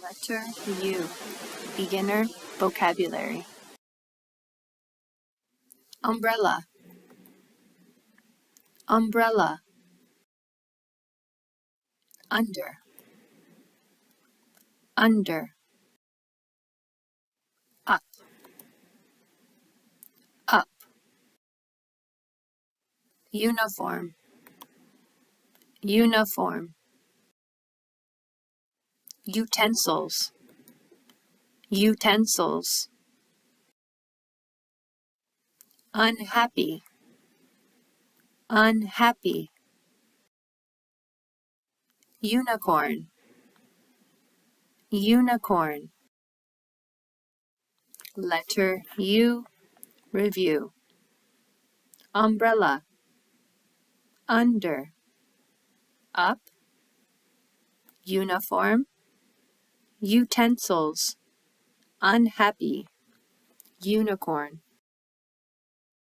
Letter U. Beginner vocabulary. Umbrella. Umbrella. Under. Under. Up. Up. Uniform. Uniform. Utensils. Utensils. Unhappy. Unhappy. Unicorn. Unicorn. Letter U. Review. Umbrella. Under. Up. Uniform. Utensils. Unhappy. Unicorn.